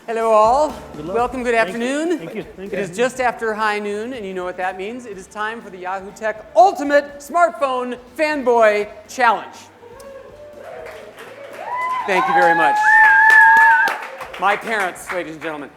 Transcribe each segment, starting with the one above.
Hello all. Welcome, good afternoon. Thank you. It is just after high noon, and you know what that means. It is time for the Yahoo Tech Ultimate Smartphone Fanboy Challenge. Thank you very much. My parents, ladies and gentlemen.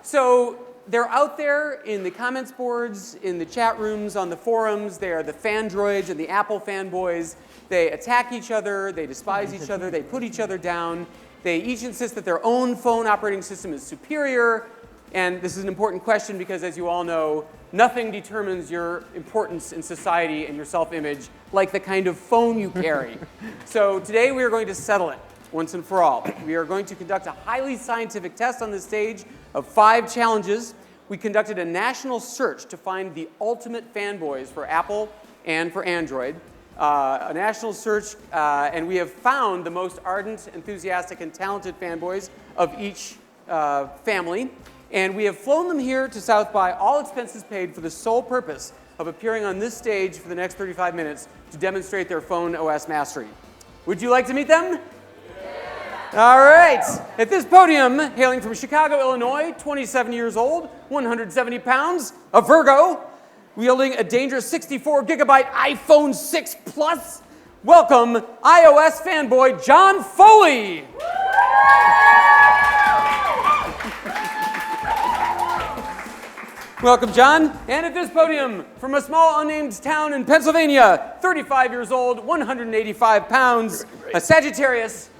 So they're out there in the comments boards, in the chat rooms, on the forums. They are the Fandroids and the Apple fanboys. They attack each other, they despise each other, they put each other down. They each insist that their own phone operating system is superior. And this is an important question because, as you all know, nothing determines your importance in society and your self-image like the kind of phone you carry. So today we are going to settle it once and for all. We are going to conduct a highly scientific test on this stage of 5 challenges. We conducted a national search to find the ultimate fanboys for Apple and for Android. A national search, and we have found the most ardent, enthusiastic, and talented fanboys of each family. And we have flown them here to South by, all expenses paid, for the sole purpose of appearing on this stage for the next 35 minutes to demonstrate their phone OS mastery. Would you like to meet them? All right. At this podium, hailing from Chicago, Illinois, 27 years old, 170 pounds, a Virgo, wielding a dangerous 64-gigabyte iPhone 6 Plus, welcome iOS fanboy John Foley. Welcome, John. And at this podium, from a small unnamed town in Pennsylvania, 35 years old, 185 pounds, a Sagittarius,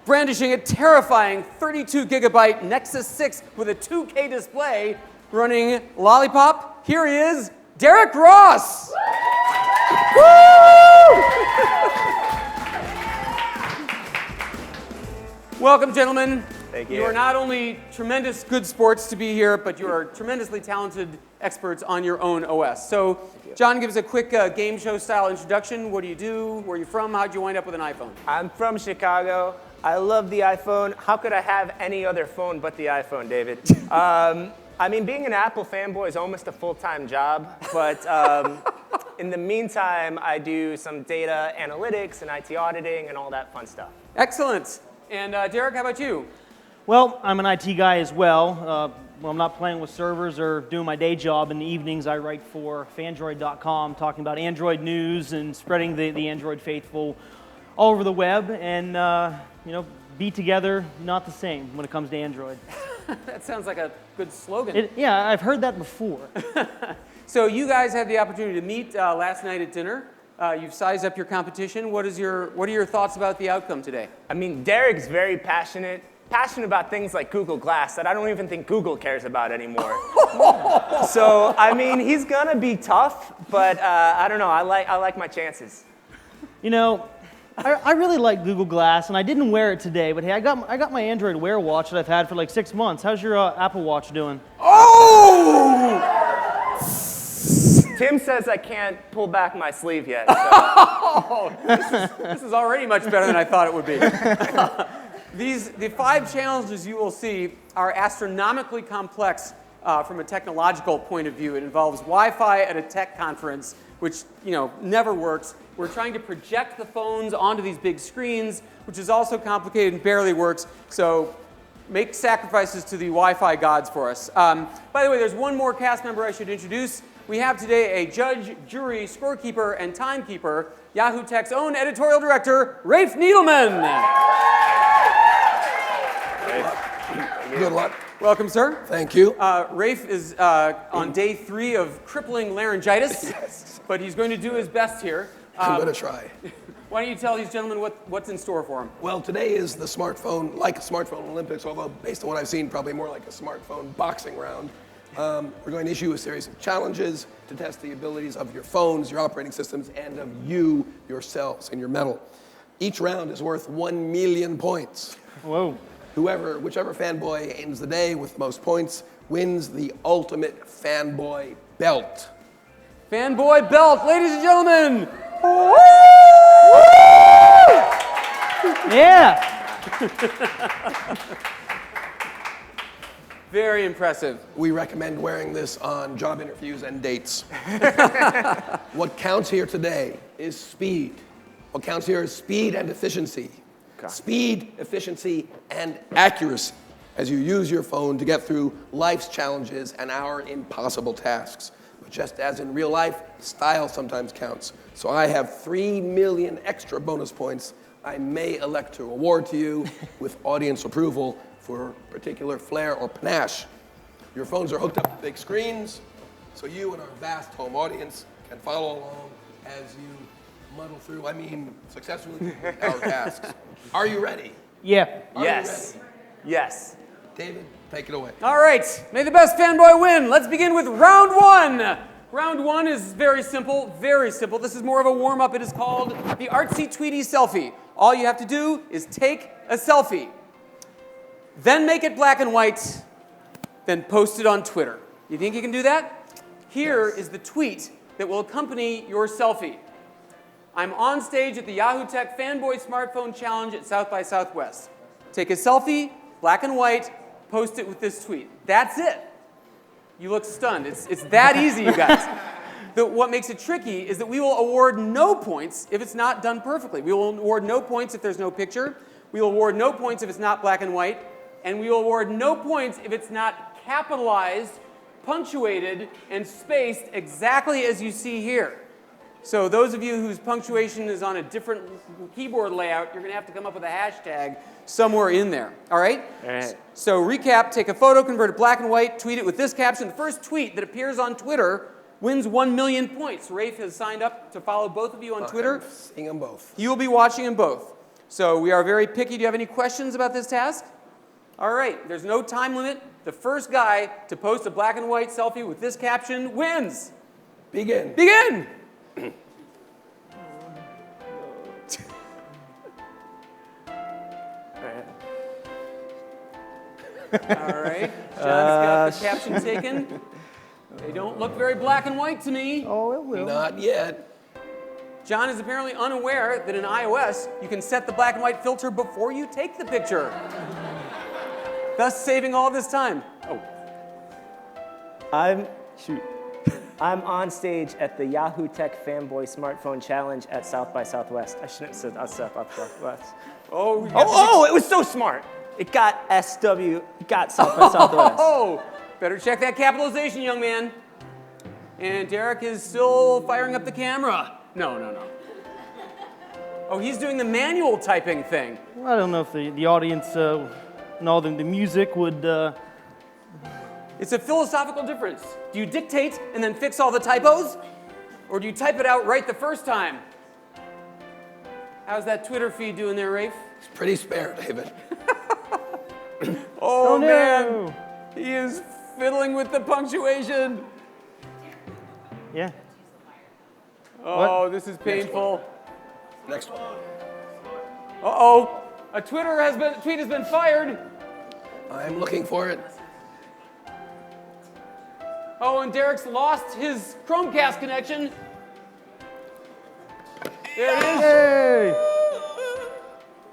brandishing a terrifying 32-gigabyte Nexus 6 with a 2K display, running Lollipop. Here he is, Derek Ross! Woo! Welcome, gentlemen. Thank you. You are not only tremendous good sports to be here, but you are tremendously talented experts on your own OS. So, John, give us a quick game show style introduction. What do you do? Where are you from? How'd you wind up with an iPhone? I'm from Chicago. I love the iPhone. How could I have any other phone but the iPhone, David? I mean, being an Apple fanboy is almost a full-time job, but in the meantime, I do some data analytics and IT auditing and all that fun stuff. Excellent. And Derek, how about you? Well, I'm an IT guy as well. When I'm not playing with servers or doing my day job in the evenings, I write for Fandroid.com, talking about Android news and spreading the Android faithful all over the web. And, you know, be together, not the same when it comes to Android. That sounds like a good slogan. Yeah, I've heard that before. So you guys had the opportunity to meet last night at dinner. You've sized up your competition. What are your thoughts about the outcome today? I mean, Derek's very passionate about things like Google Glass that I don't even think Google cares about anymore. So, I mean, he's gonna be tough, but I don't know, I like my chances. You know, I really like Google Glass, and I didn't wear it today, but hey, I got my Android Wear watch that I've had for like 6 months. How's your Apple Watch doing? Oh! Tim says I can't pull back my sleeve yet. So. Oh, this is already much better than I thought it would be. The 5 challenges you will see are astronomically complex from a technological point of view. It involves Wi-Fi at a tech conference, which never works. We're trying to project the phones onto these big screens, which is also complicated and barely works. So make sacrifices to the Wi-Fi gods for us. By the way, there's one more cast member I should introduce. We have today a judge, jury, scorekeeper, and timekeeper, Yahoo Tech's own editorial director, Rafe Needleman. Good luck. Welcome, sir. Thank you. Rafe is on day 3 of crippling laryngitis, Yes. but he's going to do his best here. I'm going to try. Why don't you tell these gentlemen what's in store for them? Well, today is the smartphone, like a smartphone Olympics, although based on what I've seen, probably more like a smartphone boxing round. We're going to issue a series of challenges to test the abilities of your phones, your operating systems, and of you, yourselves, and your metal. Each round is worth 1 million points. Whoa. Whichever fanboy ends the day with most points wins the ultimate fanboy belt. Fanboy belt, ladies and gentlemen. Woo! Yeah. Very impressive. We recommend wearing this on job interviews and dates. What counts here today is speed. What counts here is speed and efficiency. Okay. Speed, efficiency, and accuracy. as you use your phone to get through life's challenges and our impossible tasks. But just as in real life, style sometimes counts. So I have 3 million extra bonus points I may elect to award to you with audience approval for particular flair or panache. Your phones are hooked up to big screens, so you and our vast home audience can follow along as you muddle through, successfully complete our tasks. Are you ready? Yeah. Yes. Yes. David, take it away. All right, may the best fanboy win. Let's begin with round one. Round one is very simple, very simple. This is more of a warm-up. It is called the Artsy Tweety Selfie. All you have to do is take a selfie, then make it black and white, then post it on Twitter. You think you can do that? Here is the tweet that will accompany your selfie. I'm on stage at the Yahoo Tech Fanboy Smartphone Challenge at South by Southwest. Take a selfie, black and white, post it with this tweet. That's it. You look stunned. It's that easy, you guys. What makes it tricky is that we will award no points if it's not done perfectly. We will award no points if there's no picture. We will award no points if it's not black and white. And we will award no points if it's not capitalized, punctuated, and spaced exactly as you see here. So those of you whose punctuation is on a different keyboard layout, you're going to have to come up with a hashtag somewhere in there. All right? All right. So recap, take a photo, convert it black and white, tweet it with this caption. The first tweet that appears on Twitter wins 1 million points. Rafe has signed up to follow both of you on Twitter. I'm seeing them both. You will be watching them both. So we are very picky. Do you have any questions about this task? All right, there's no time limit. The first guy to post a black and white selfie with this caption wins. Begin. Begin! All right, John's got the caption taken. They don't look very black and white to me. Oh, it will. Not yet. John is apparently unaware that in iOS, you can set the black and white filter before you take the picture, thus saving all this time. Oh. I'm on stage at the Yahoo Tech Fanboy Smartphone Challenge at South by Southwest. I shouldn't have said South by Southwest. Oh, It was so smart. It got SW, it got South by Southwest. Oh, better check that capitalization, young man. And Derek is still firing up the camera. No. Oh, he's doing the manual typing thing. Well, I don't know if the audience and all the music would... It's a philosophical difference. Do you dictate and then fix all the typos? Or do you type it out right the first time? How's that Twitter feed doing there, Rafe? It's pretty spare, David. Oh, no. man. He is fiddling with the punctuation. Yeah. Oh, this is painful. Next one. Uh-oh. A tweet has been fired. I'm looking for it. Oh, and Derek's lost his Chromecast connection. There it is. Hey!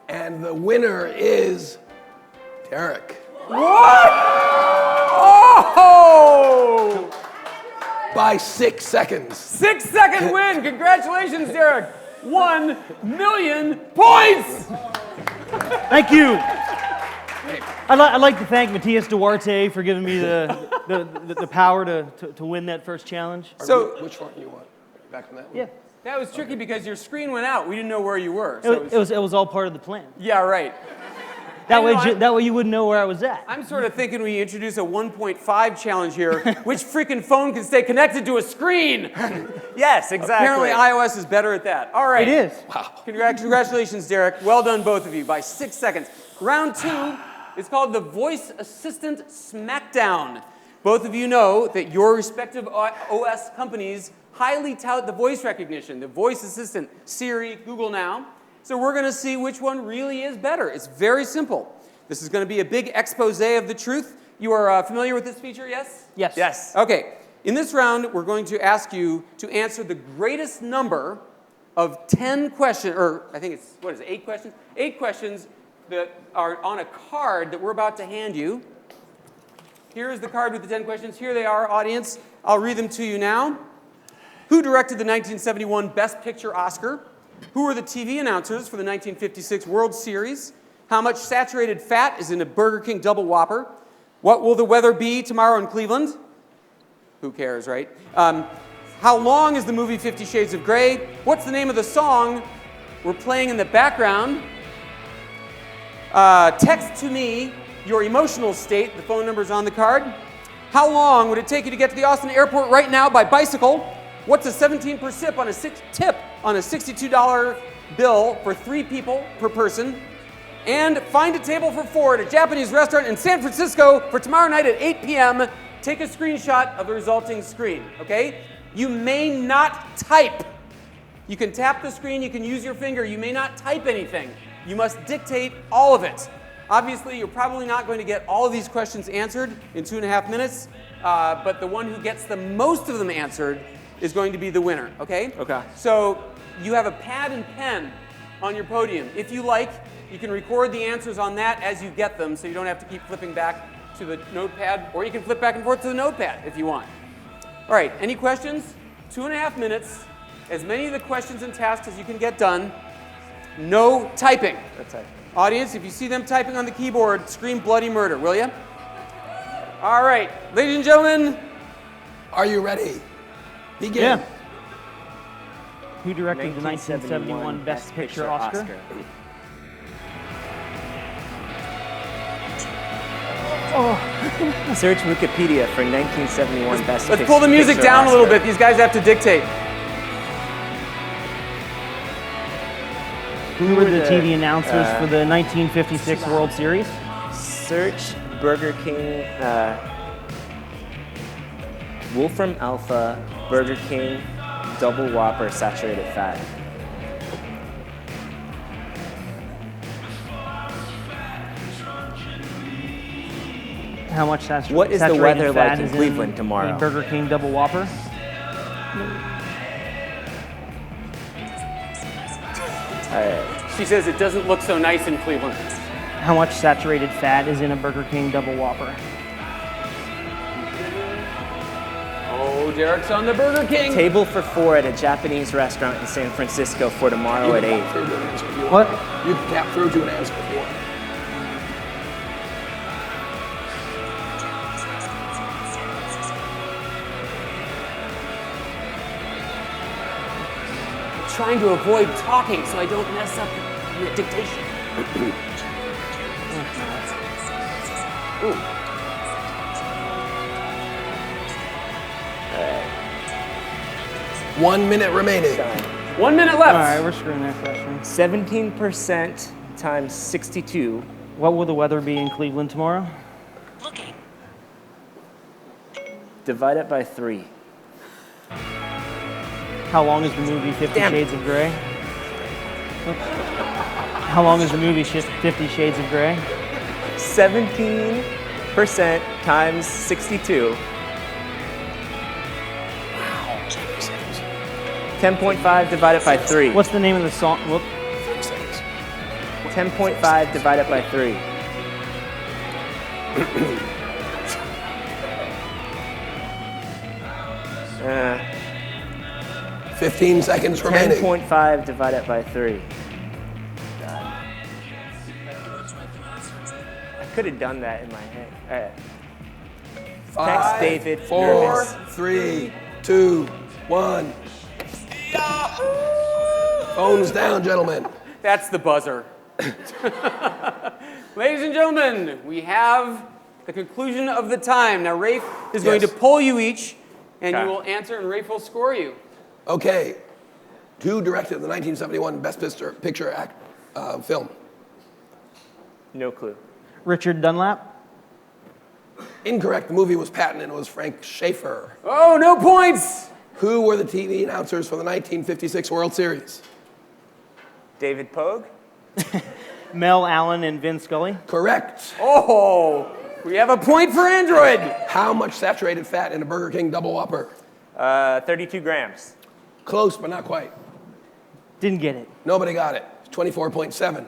And the winner is Derek. What? Oh! By 6 seconds. 6-second win. Congratulations, Derek. 1 million points. Thank you. I'd like to thank Matthias Duarte for giving me the power to win that first challenge. So Which one do you want? Back on that one? Yeah. that was tricky because your screen went out. We didn't know where you were. So It was all part of the plan. yeah, right. That I way, know, that way you wouldn't know where I was at. I'm sort of thinking we introduce a 1.5 challenge here. Which freaking phone can stay connected to a screen? Yes, exactly. Apparently iOS is better at that. All right. It is. Wow. Congratulations, Derek. Well done, both of you, by 6 seconds. Round 2 is called the Voice Assistant Smackdown. Both of you know that your respective OS companies highly tout the voice recognition, the voice assistant, Siri, Google Now. So we're going to see which one really is better. It's very simple. This is going to be a big expose of the truth. You are familiar with this feature, yes? Yes. Yes. Okay. In this round, we're going to ask you to answer the greatest number of 10 questions, or I think it's, 8 questions? 8 questions that are on a card that we're about to hand you. Here is the card with the 10 questions. Here they are, audience. I'll read them to you now. Who directed the 1971 Best Picture Oscar? Who were the TV announcers for the 1956 World Series? How much saturated fat is in a Burger King Double Whopper? What will the weather be tomorrow in Cleveland? Who cares, right? How long is the movie 50 Shades of Grey? What's the name of the song we're playing in the background? Text to me your emotional state. The phone number's on the card. How long would it take you to get to the Austin airport right now by bicycle? What's a 17% tip on a $62 bill for 3 people per person? And find a table for 4 at a Japanese restaurant in San Francisco for tomorrow night at 8 p.m. Take a screenshot of the resulting screen, okay? You may not type. You can tap the screen, you can use your finger. You may not type anything. You must dictate all of it. Obviously, you're probably not going to get all of these questions answered in 2.5 minutes, but the one who gets the most of them answered is going to be the winner, okay? Okay. So you have a pad and pen on your podium. If you like, you can record the answers on that as you get them, so you don't have to keep flipping back to the notepad, or you can flip back and forth to the notepad if you want. All right, any questions? 2.5 minutes, as many of the questions and tasks as you can get done. No typing. That's it. Audience, if you see them typing on the keyboard, scream bloody murder, will you? All right, ladies and gentlemen. Are you ready? Begin. Yeah. Who directed the 1971 Best Picture Oscar? Search Wikipedia for 1971 Best Picture. Let's pull the music down a little bit. These guys have to dictate. Who were the TV announcers for the 1956 World Series? Search Burger King, Wolfram Alpha, Burger King, Double Whopper, saturated fat. How much saturated What is the weather fat like in is Cleveland tomorrow? a Burger King Double Whopper? She says it doesn't look so nice in Cleveland. How much saturated fat is in a Burger King Double Whopper? Oh, Derek's on the Burger King. Table for 4 at a Japanese restaurant in San Francisco for tomorrow at 8. What? You can tap through to an answer if you want. Trying to avoid talking so I don't mess up the dictation. Ooh. 1 minute remaining. 1 minute left. All right, we're screwing that question. 17% times 62. What will the weather be in Cleveland tomorrow? Divide it by 3. How long is the movie 50 Shades of Grey? How long is the movie 50 Shades of Grey? 17% times 62. 10.5 divided by 3. What's the name of the song? Whoop. 10.5 divided by 3. 15 seconds remaining. 10.5 divided by 3. I could have done that in my head. All right. 5, David, 4, nervous. 3, 2, 1. Phones down, gentlemen. That's the buzzer. Ladies and gentlemen, we have the conclusion of the time. Now, Rafe is going to poll you each, and you will answer, and Rafe will score you. Okay. Who directed the 1971 Best Picture film? No clue. Richard Dunlap? Incorrect. The movie was Patton and it was Frank Schaefer. Oh, no points! Who were the TV announcers for the 1956 World Series? David Pogue? Mel Allen and Vin Scully? Correct. Oh, we have a point for Android. How much saturated fat in a Burger King Double Whopper? 32 grams. Close, but not quite. Didn't get it. Nobody got it. 24.7.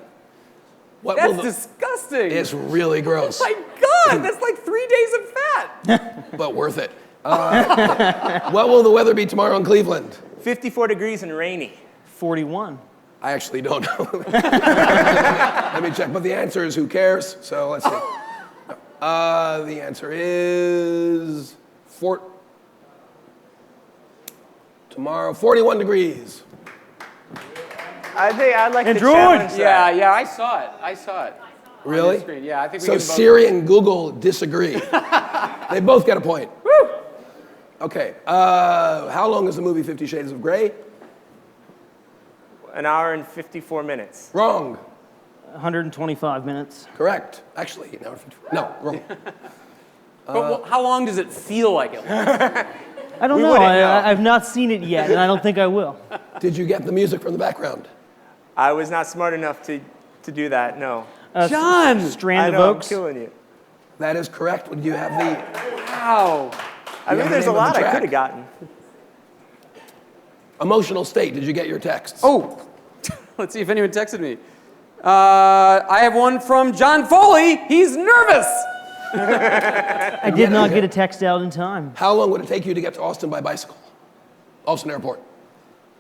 What That's will the- disgusting. It's really gross, My God, that's like 3 days of fat. but worth it. What will the weather be tomorrow in Cleveland? 54 degrees and rainy. 41. I actually don't know. Let me check. But the answer is who cares? So let's see. The answer is tomorrow, 41 degrees. I think I'd like to Android! challenge that. Yeah, I saw it. Really? On the screen. Yeah, I think we So can both. Siri and Google disagree. They both get a point. Woo! Okay. How long is the movie 50 Shades of Grey? An hour and 54 minutes. Wrong. 125 minutes. Correct. Actually, an hour 54. No, wrong. But how long does it feel like it? I don't We know. wouldn't know. I've not seen it yet, and I don't think I will. Did you get the music from the background? I was not smart enough to do that, no. John! Strand I of know, I'm Oaks. killing you. That is correct. Would you have the... Wow. I mean, have the there's a name of the lot I track? could have gotten. Emotional state. Did you get your texts? Oh, let's see if anyone texted me. I have one from John Foley. He's nervous. I did not get a text out in time. How long would it take you to get to Austin by bicycle? Austin Airport.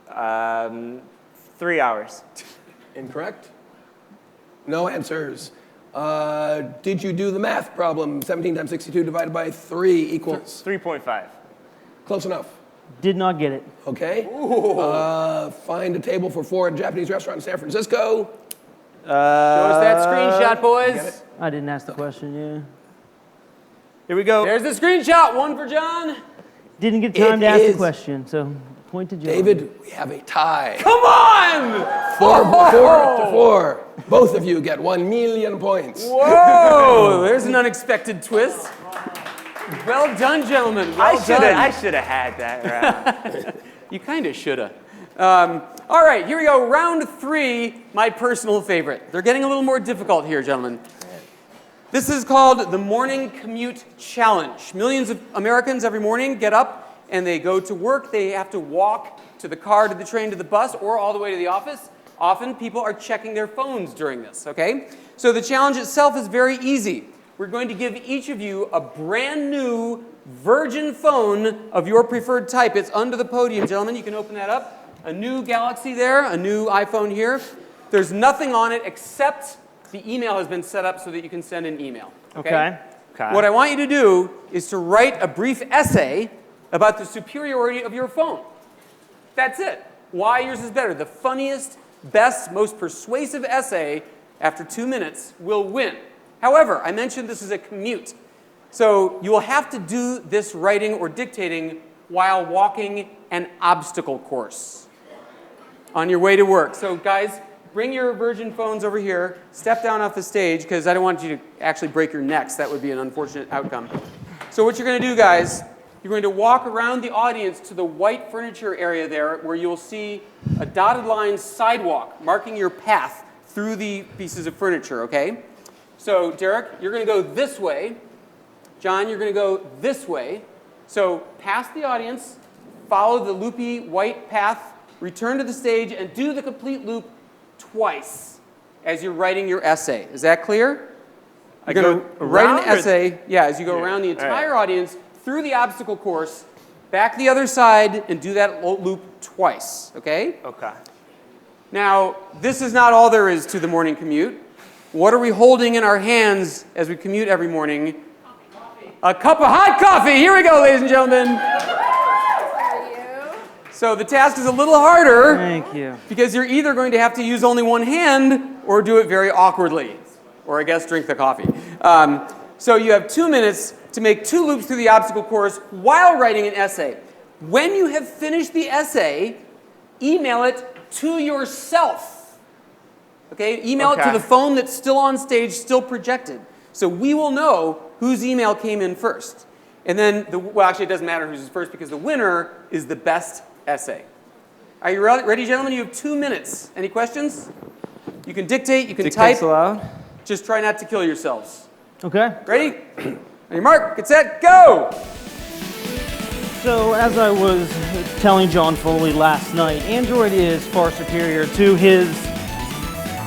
3 hours. Incorrect. No answers. Did you do the math problem? 17 times 62 divided by 3 equals? 3.5. Close enough. Did not get it. Okay. Find a table for 4 at a Japanese restaurant in San Francisco. Show us that screenshot, Get boys. it? I didn't ask the question, yeah. Here we go. There's the screenshot. One for John. Didn't get time to ask the is- question, so point to John. David, we have a tie. Come on. 4 to 4. Both of you get 1 million points. Whoa, there's an unexpected twist. Well done, gentlemen. Well done. I should have had that round. You kind of shoulda. All right, here we go. Round 3, my personal favorite. They're getting a little more difficult here, gentlemen. This is called the Morning Commute Challenge. Millions of Americans every morning get up and they go to work. They have to walk to the car, to the train, to the bus, or all the way to the office. Often people are checking their phones during this, okay? So the challenge itself is very easy. We're going to give each of you a brand new virgin phone of your preferred type. It's under the podium, gentlemen. You can open that up. A new Galaxy there, a new iPhone here. There's nothing on it except the email has been set up so that you can send an email. Okay. What I want you to do is to write a brief essay about the superiority of your phone. That's it. Why yours is better. The funniest, best, most persuasive essay after 2 minutes will win. However, I mentioned this is a commute. So you will have to do this writing or dictating while walking an obstacle course on your way to work. So guys, bring your virgin phones over here. Step down off the stage because I don't want you to actually break your necks. That would be an unfortunate outcome. So what you're going to do, guys, you're going to walk around the audience to the white furniture area there where you'll see a dotted line sidewalk marking your path through the pieces of furniture, okay? So Derek, you're going to go this way. John, you're going to go this way. So past the audience, follow the loopy white path, return to the stage, and do the complete loop twice as you're writing your essay. Is that clear? I You're going go to write around an or- essay, as you go around the entire audience, through the obstacle course, back the other side, and do that loop twice, okay? Okay. Now, this is not all there is to the morning commute. What are we holding in our hands as we commute every morning? Coffee. A cup of hot coffee. Here we go, ladies and gentlemen. So the task is a little harder Thank you. because you're either going to have to use only one hand or do it very awkwardly, or I guess drink the coffee. So you have 2 minutes to make 2 loops through the obstacle course while writing an essay. When you have finished the essay, email it to yourself. Okay? Email it to the phone that's still on stage, still projected. So we will know whose email came in first. And then, well, actually, it doesn't matter who's first because the winner is the best essay. Are you ready, gentlemen? You have 2 minutes. Any questions? You can dictate, you can type. aloud. Just try not to kill yourselves. Okay. Ready? On your mark, get set, go! So, as I was telling John Foley last night, Android is far superior to his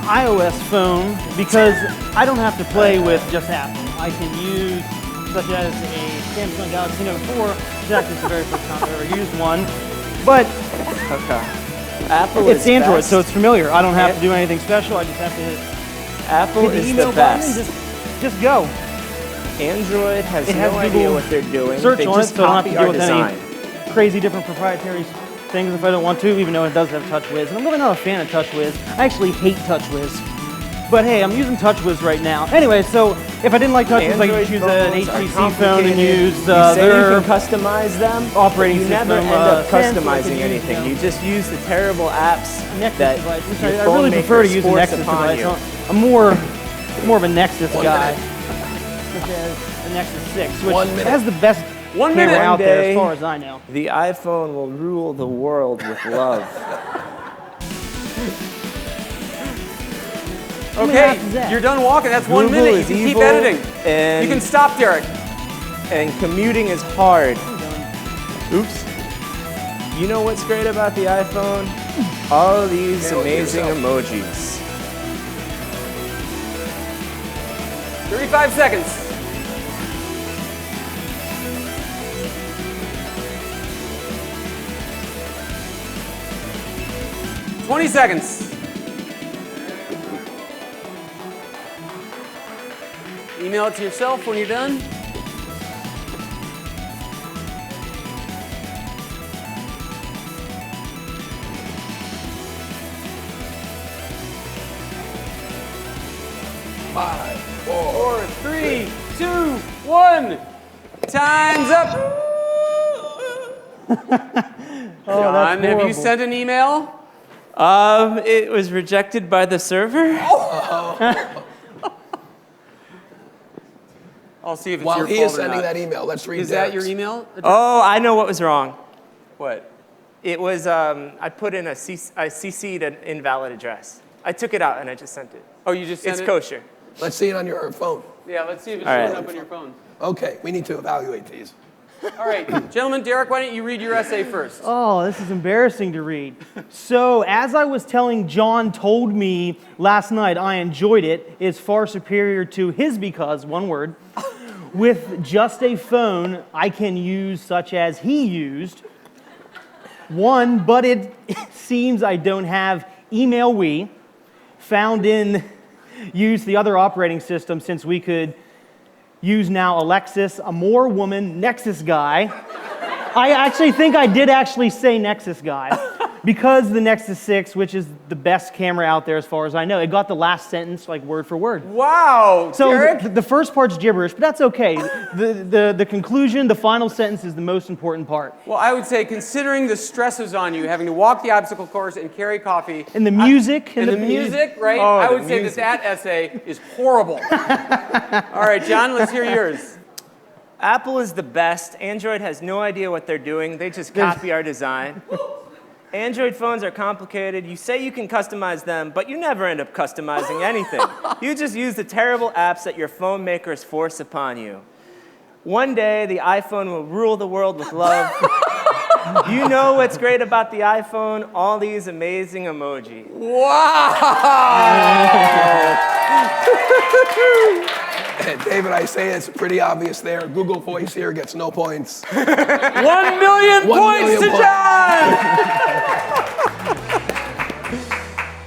iOS phone because I don't have to play with just Apple. I can use, such as a Samsung Galaxy Note 4, which actually is the very first time I've ever used one. But Apple It's is Android, best. so it's familiar. I don't have to do anything special. I just have to hit Apple the is email the button best. and just go. Android has It has no idea Google what they're doing. Search They on it, just so I don't have copy to deal our with design. any crazy different proprietary things if I don't want to, even though it does have TouchWiz. And I'm really not a fan of TouchWiz. I actually hate TouchWiz. But hey, I'm using TouchWiz right now. Anyway, so if I didn't like TouchWiz, I could choose an phones are HTC phone and complicated. use You say their you can customize them, operating but you never system, end up 10, so I could customizing use, anything. you know, You just use the terrible apps Nexus that device. Which your I phone really prefer to maker use a force Nexus upon device. you. I'm more of a Nexus One guy. minute. Such as the Nexus 6, which 1 minute. has the best 1 camera minute. out there Day. as far as I know. The iPhone will rule the world with love. Okay, happens that? you're done walking. That's 1 Google minute. You is can keep evil, editing. and- You can stop, Derek. And commuting is hard. Oops. You know what's great about the iPhone? All these Can't look at amazing yourself. emojis. 35 seconds. $20 seconds. Email it to yourself when you're done. Five, 4, four. 3, 2, 1. Time's up. John, have you sent an email? It was rejected by the server. I'll see if it's While your he fault is or sending not. that email, let's read Is that your Derek's. email address? Oh, I know what was wrong. What? It was, I put in I CC'd an invalid address. I took it out and I just sent it. Oh, you just sent It's it? kosher. Let's see it on your phone. Yeah, let's see if it's All showing right. up on your phone. Okay, we need to evaluate these. All right, gentlemen, Derek, why don't you read your essay first? Oh, this is embarrassing to read. So, as I was telling John told me last night, I enjoyed it. It's far superior to his because, one word. With just a phone I can use such as he used. One, but it seems I don't have email we found in use the other operating system since we could use now Alexis, a more woman Nexus guy. I actually think I did actually say Nexus guy because the Nexus 6, which is the best camera out there as far as I know, it got the last sentence like word for word. Wow, So Derek. the first part's gibberish, but that's okay. The conclusion, the final sentence is the most important part. Well, I would say, considering the stresses on you, having to walk the obstacle course and carry coffee, And the music. and the music, right? Oh, I the would say music. that essay is horrible. All right, John, let's hear yours. Apple is the best. Android has no idea what they're doing. They just copy our design. Android phones are complicated. You say you can customize them, but you never end up customizing anything. You just use the terrible apps that your phone makers force upon you. One day, the iPhone will rule the world with love. You know what's great about the iPhone? All these amazing emojis. And David, I say it's pretty obvious there. Google Voice here gets no points. 1 million 1 points million to points. John!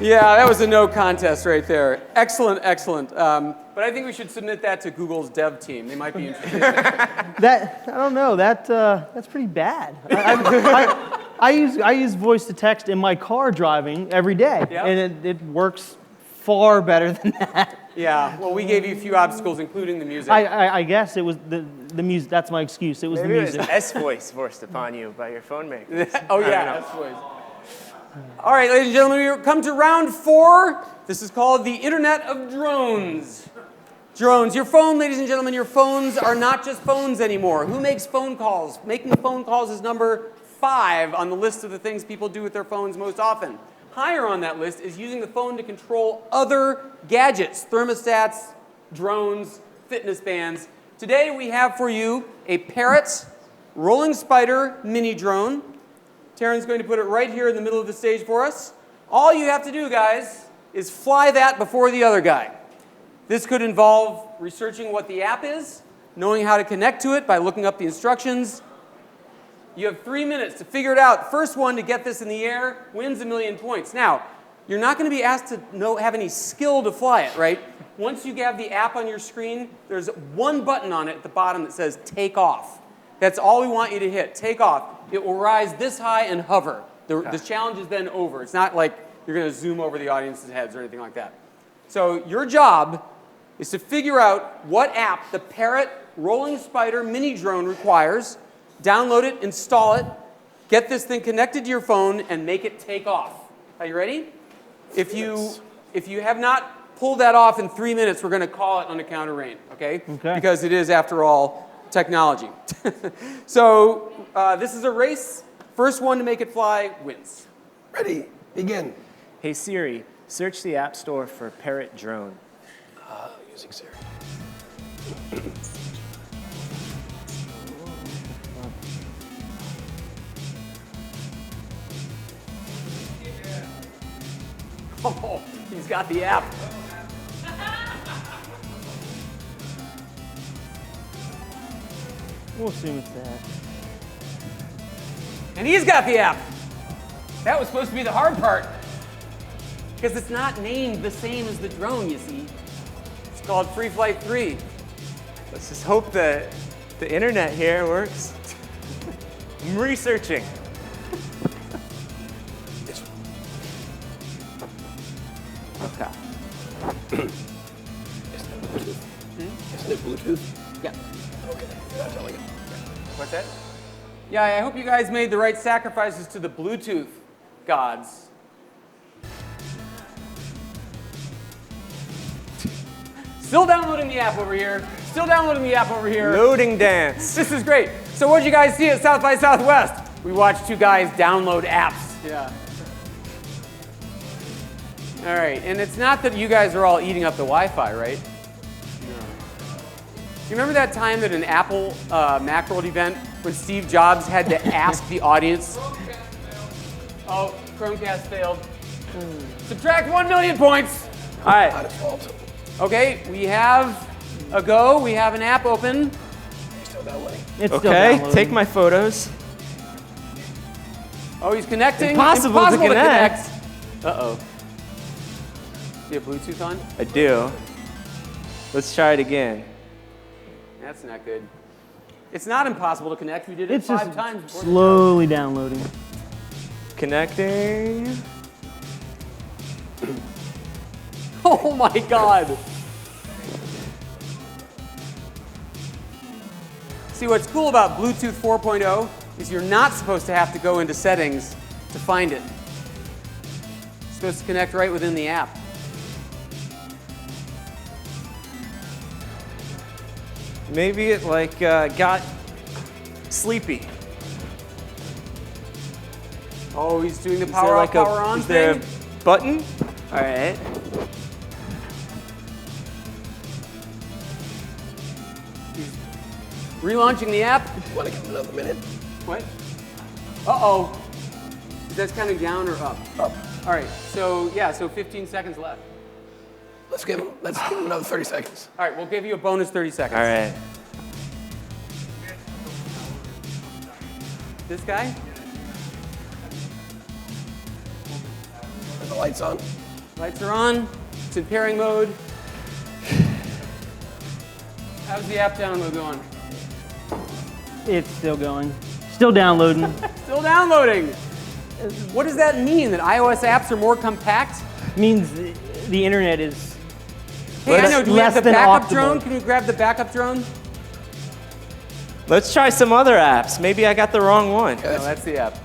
Yeah, that was a no contest right there. Excellent, excellent. But I think we should submit that to Google's dev team. They might be interested. That I don't know. That's pretty bad. I use voice to text in my car driving every day, Yep. and it works far better than that. Yeah, well, we gave you a few obstacles, inclling the music. I guess it was the music. That's my excuse. It was Maybe the it was music. S-voice forced upon you by your phone maker. Oh, I don't yeah, know. that's what it is. All right, ladies and gentlemen, we come to round 4. This is called the Internet of Drones. Drones. Your phone, ladies and gentlemen, your phones are not just phones anymore. Who makes phone calls? Making phone calls is number 5 on the list of the things people do with their phones most often. Higher on that list is using the phone to control other gadgets, thermostats, drones, fitness bands. Today we have for you a Parrot Rolling Spider mini drone. Taryn's going to put it right here in the middle of the stage for us. All you have to do, guys, is fly that before the other guy. This could involve researching what the app is, knowing how to connect to it by looking up the instructions, You have 3 minutes to figure it out. First one to get this in the air wins 1,000,000 points. Now, you're not going to be asked to have any skill to fly it, right? Once you have the app on your screen, there's one button on it at the bottom that says take off. That's all we want you to hit, take off. It will rise this high and hover. The challenge is then over. It's not like you're going to zoom over the audience's heads or anything like that. So your job is to figure out what app the Parrot Rolling Spider mini drone requires, download it, install it, get this thing connected to your phone, and make it take off. Are you ready? If you have not pulled that off in 3 minutes, we're going to call it on account of rain, okay? Because it is, after all, technology. So this is a race. First one to make it fly wins. Ready, begin. Hey Siri, search the App Store for Parrot Drone. Using Siri. Oh, he's got the app. We'll assume it's that. And he's got the app. That was supposed to be the hard part. Because it's not named the same as the drone, you see. It's called Free Flight 3. Let's just hope that the internet here works. I'm researching. Okay. Isn't it Bluetooth? Yeah. Okay, you're not telling him. What's that? Yeah, I hope you guys made the right sacrifices to the Bluetooth gods. Still downloading the app over here. Still downloading the app over here. Loading dance. This is great. So what did you guys see at South by Southwest? We watched two guys download apps. Yeah. All right, and it's not that you guys are all eating up the Wi-Fi, right? No. Do you remember that time at an Apple Macworld event when Steve Jobs had to ask the audience? Oh, Chromecast failed. Subtract 1,000,000 points. All right. By default. Okay, we have a go. We have an app open. Still downloading. It's still Okay, downloading. take my photos. Oh, he's connecting. Impossible to connect. Uh-oh. Do you have Bluetooth on? I do. Let's try it again. That's not good. It's not impossible to connect. We did it It's 5 just times before. slowly downloading. Connecting. Oh my God. See, what's cool about Bluetooth 4.0 is you're not supposed to have to go into settings to find it. It's supposed to connect right within the app. Maybe it like got sleepy. Oh, he's doing the Is power there off, like power on is there thing. a button? All right. Relaunching the app. Want to give him another minute? What? Uh-oh. Is that counting down or up? Up. All right, so yeah, so 15 seconds left. Let's give him another 30 seconds. All right, we'll give you a bonus 30 seconds. All right. This guy? Are the lights on? Lights are on. It's in pairing mode. How's the app download going? It's still going. Still downloading. Still downloading. What does that mean? That iOS apps are more compact? Means the internet is Hey, I know. Do we have less the than backup optimal. drone? Can we grab the backup drone? Let's try some other apps. Maybe I got the wrong one. No, that's the app.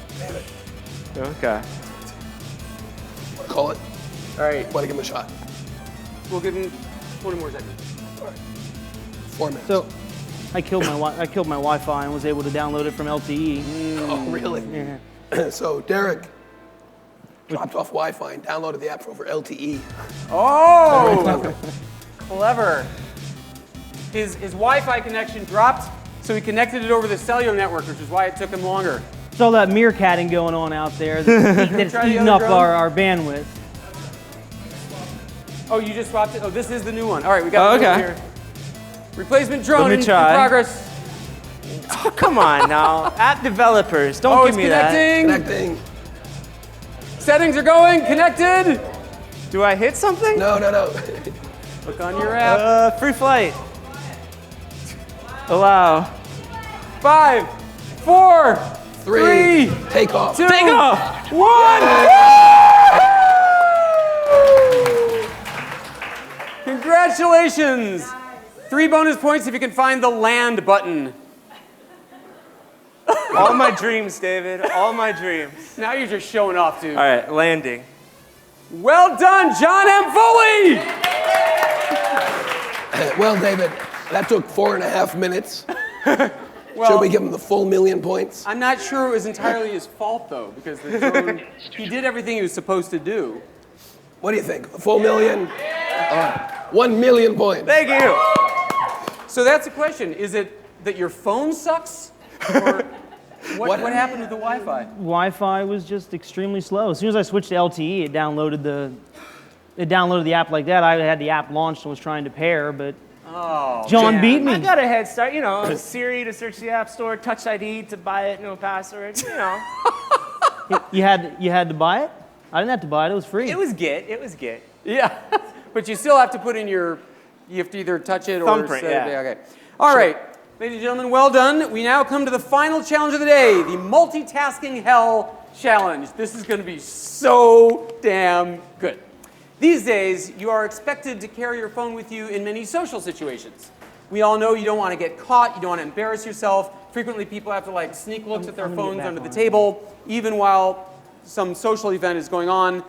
Okay. Want to call it? All right, Want to give him a shot? we'll give him 20 more seconds. All right. 4 minutes. So I killed my Wi-Fi and was able to download it from LTE. Oh, really? Yeah. So Derek dropped off Wi-Fi and downloaded the app over LTE. Oh, Clever. clever. His Wi-Fi connection dropped, so he connected it over the cellular network, which is why it took him longer. It's all that meerkatting going on out there that's Try the eating other up drone. our bandwidth. Oh, you just swapped it? Oh, this is the new one. All right, we got it okay. over here. Replacement drone Let me in try. progress. Oh, come on now. App developers, don't Oh, give it's me that. connecting. Connecting. Settings are going. Connected. Do I hit something? No. Click on your app. Free flight. Allow. 5, 4, 3. 3, Take off. 2, Take off. 1. Congratulations. 3 bonus points if you can find the land button. All my dreams, David. All my dreams. Now you're just showing off, dude. All right, landing. Well done, John M. Foley. Well, David, that took 4.5 minutes. Well, Should we give him the full million points? I'm not sure it was entirely his fault, though, because the drone, he did everything he was supposed to do. What do you think? A full million? 1 million points. Thank you. So that's the question. Is it that your phone sucks? Or what happened with the Wi-Fi? Wi-Fi was just extremely slow. As soon as I switched to LTE, it downloaded the app like that. I had the app launched and was trying to pair, but John man. beat me. I got a head start, you know, Siri to search the App Store, Touch ID to buy it, no password, you know. You had to buy it? I didn't have to buy it. It was free. It was Git. Yeah, but you still have to put in you have to either touch it or Thumbprint, say, yeah. okay. All right, ladies and gentlemen, well done. We now come to the final challenge of the day, the multitasking hell challenge. This is going to be so damn good. These days, you are expected to carry your phone with you in many social situations. We all know you don't want to get caught, you don't want to embarrass yourself. Frequently, people have to like sneak looks at their phones under the table, even while some social event is going on.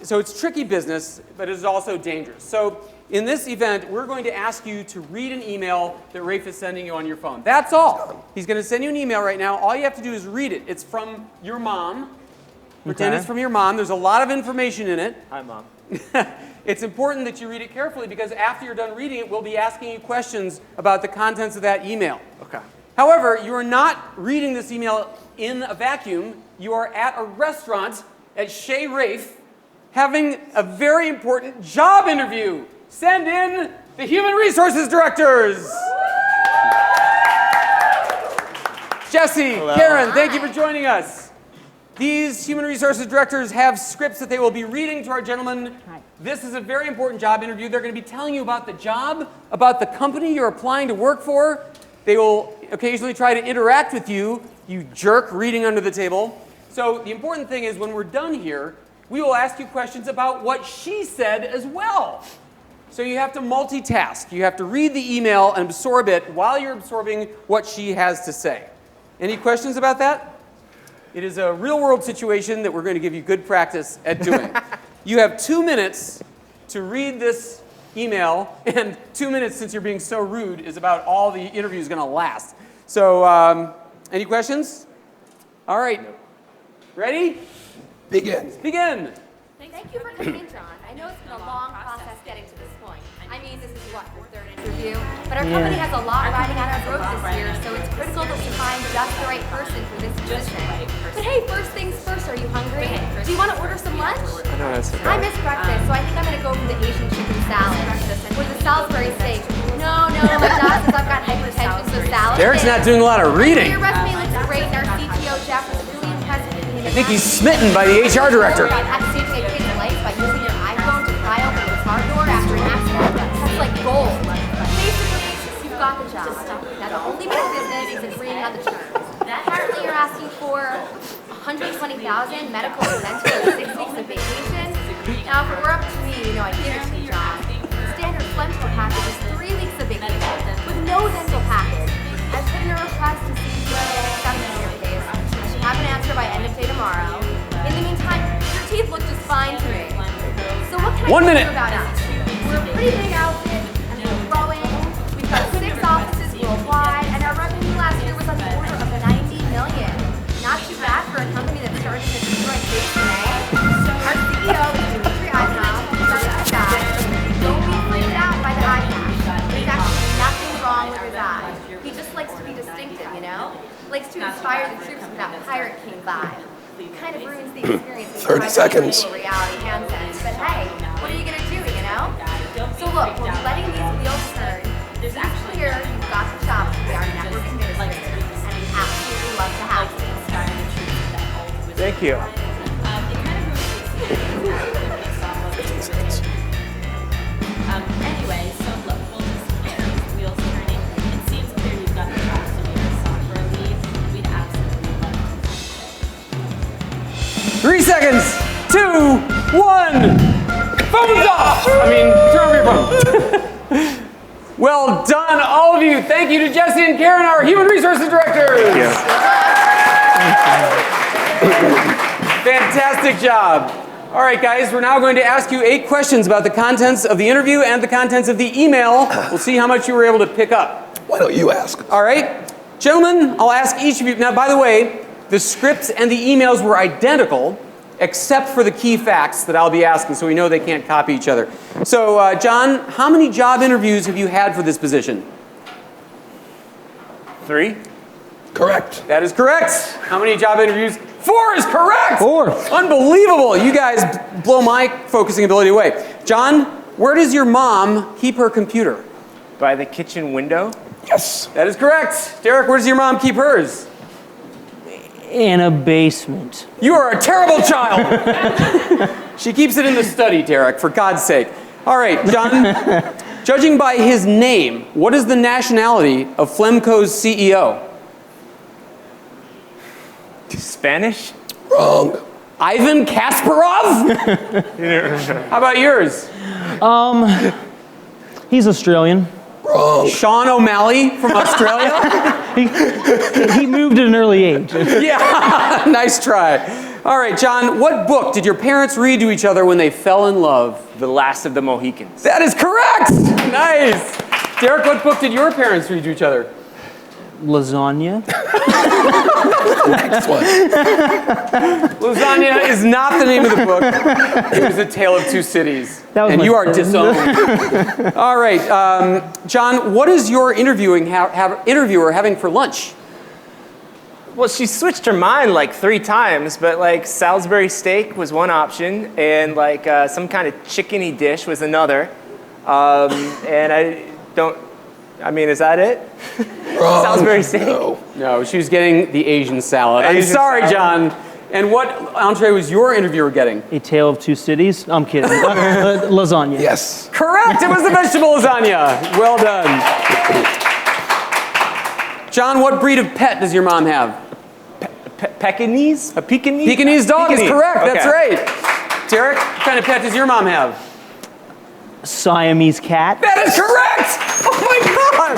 So it's tricky business, but it is also dangerous. So in this event, we're going to ask you to read an email that Rafe is sending you on your phone. That's all. He's going to send you an email right now. All you have to do is read it. It's from your mom. Pretend Okay. it's from your mom. There's a lot of information in it. Hi, Mom. It's important that you read it carefully because after you're done reading it, we'll be asking you questions about the contents of that email. Okay. However, you are not reading this email in a vacuum. You are at a restaurant at Chez Rafe having a very important job interview. Send in the human resources directors. Jesse, Karen, thank you for joining us. These human resources directors have scripts that they will be reading to our gentlemen. This is a very important job interview. They're going to be telling you about the job, about the company you're applying to work for. They will occasionally try to interact with you, you jerk reading under the table. So the important thing is when we're done here, we will ask you questions about what she said as well. So you have to multitask. You have to read the email and absorb it while you're absorbing what she has to say. Any questions about that? It is a real-world situation that we're going to give you good practice at doing. You have 2 minutes to read this email, and 2 minutes, since you're being so rude, is about all the interview is going to last. So, any questions? All right. Ready? Begin. Begin. Thank you for coming, John. I know it's been a long process getting to this point. I mean, this is what, your third interview? But our company has a lot riding on our road this year, so it's critical that we find just the right person for this position. But hey, first things first, are you hungry? Do you want to order some lunch? I know that's I miss breakfast, so I think I'm going to go for the Asian chicken salad. Or the Salisbury steak. No, my dad says I've got hypertension, so salad. Derek's not doing a lot of reading. Your resume looks great, and our CTO, Jeff, was really impressed with me. I think he's smitten by the HR director. At saving a kid's life by using your iPhone to pry open a car door after an accident. That's like gold. Basically, you've got the job. Now the only bit of business is agreeing on the terms. Apparently you're asking for $120,000 medical and dental and 6 weeks of vacation. Now if it were up to me, you know I'd give it to you, John. The standard Flemco package is 3 weeks of vacation with no dental package. I've put in a request to see you got an interface. I should have an answer by end of day tomorrow. In the meantime, your teeth look just fine to me. So what can I 1 tell minute. you about us? We're a pretty big outfit, and we're growing. We've got 6 offices worldwide, and our revenue last year was on the order of $90 million. Not too bad for a company that started in Detroit based today. Our CEO is Dimitri Ivanov. He's a good guy. Don't be freaked out by the eye patch. There's actually nothing wrong with his eye. He just likes to be distinctive, you know? Likes to inspire the troops with that Pirate King vibe. Kind of ruins the experience. 30 seconds. Reality handsets. But hey, what are you gonna do, you know? So look, we'll be letting these wheels turn. It's clear you've got the chops to be our network administrator. Thank you. Anyway, so look, we'll just get these wheels turning. It seems clear you've got the trust to be a software lead. We'd absolutely love to. 3 seconds, 2, 1. Phone's off! I mean, turn over your phone. Well done, all of you. Thank you to Jesse and Karen, our Human Resources Directors. Thank you. Fantastic job. All right, guys, we're now going to ask you 8 questions about the contents of the interview and the contents of the email. We'll see how much you were able to pick up. Why don't you ask? All right, gentlemen, I'll ask each of you. Now, by the way, the scripts and the emails were identical, except for the key facts that I'll be asking, so we know they can't copy each other. So, John, how many job interviews have you had for this position? 3? Correct. That is correct. How many job interviews? 4 is correct. 4. Unbelievable. You guys blow my focusing ability away. John, where does your mom keep her computer? By the kitchen window? Yes. That is correct. Derek, where does your mom keep hers? In a basement. You are a terrible child. She keeps it in the study, Derek, for God's sake. All right, John, judging by his name, what is the nationality of Flemco's CEO? Spanish? Wrong. Ivan Kasparov? How about yours? He's Australian. Wrong. Sean O'Malley from Australia? He moved at an early age. Yeah, nice try. All right, John, what book did your parents read to each other when they fell in love? The Last of the Mohicans. That is correct! Nice. Derek, what book did your parents read to each other? Lasagna. Next one. Lasagna is not the name of the book. It was A Tale of Two Cities. That was and my you are favorite. disowned. All right, John, what is your interviewer having for lunch? Well, she switched her mind like 3 times, but like Salisbury steak was one option, and like some kind of chickeny dish was another. And I mean, is that it? Wrong. Salisbury steak? No. No, she was getting the Asian salad. I'm Asian sorry, salad. John. And what entree was your interviewer getting? A Tale of Two Cities. I'm kidding. Lasagna. Yes. Correct, it was the vegetable lasagna. Well done. John, what breed of pet does your mom have? Pekingese? A Pekingese? Pekingese dog is correct, Okay. that's right. Derek, what kind of pet does your mom have? Siamese cat. That is correct! Oh my God!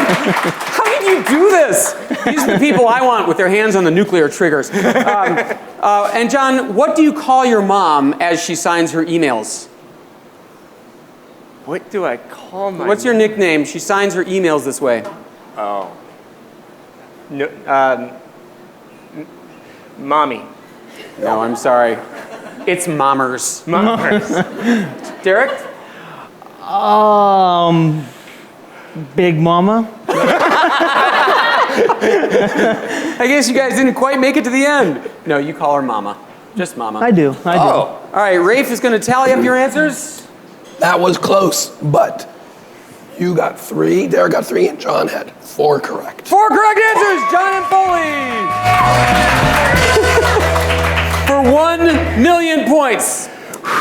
How did you do this? These are the people I want with their hands on the nuclear triggers. And John, what do you call your mom as she signs her emails? What do I call my... What's your nickname? She signs her emails this way. Oh. No, Mommy. No, I'm sorry. It's Mommers. Mommers. Derek? Big Mama. I guess you guys didn't quite make it to the end. No, you call her Mama. Just Mama. I do. All right, Rafe is going to tally up your answers. That was close, but you got 3, Derek got 3, and John had 4 correct. 4 correct answers, John and Foley. For 1 million points.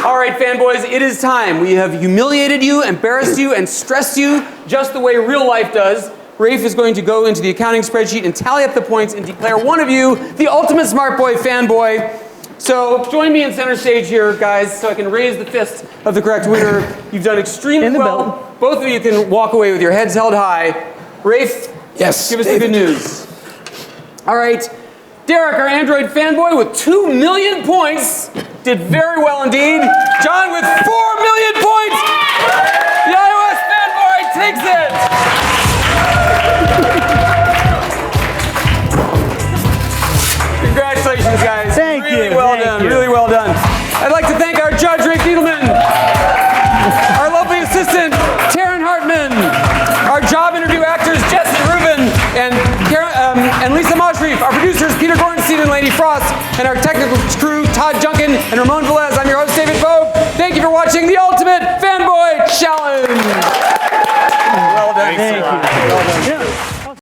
All right, fanboys, it is time. We have humiliated you, embarrassed you, and stressed you just the way real life does. Rafe is going to go into the accounting spreadsheet and tally up the points and declare one of you the ultimate smart boy fanboy. So join me in center stage here, guys, so I can raise the fist of the correct winner. You've done extremely well. Both of you can walk away with your heads held high. Rafe, Yes. give us the good news. All right. Derek, our Android fanboy, with 2 million points, did very well indeed. John with 4 million points. The iOS fanboy takes it. Congratulations, guys. Thank you. Really well Thank done. you. Really well done. I'd like to thank our judge, Ray Fiedelman, our lovely assistant, Taryn Hartman, our job interview actors, Jesse Rubin and Lisa Moshrif, our producers, Peter Gorenstein and Lady Frost, and our technical crew, Todd Junkin and Ramon Velez. I'm your host, David Vogt. Thank you for watching The Ultimate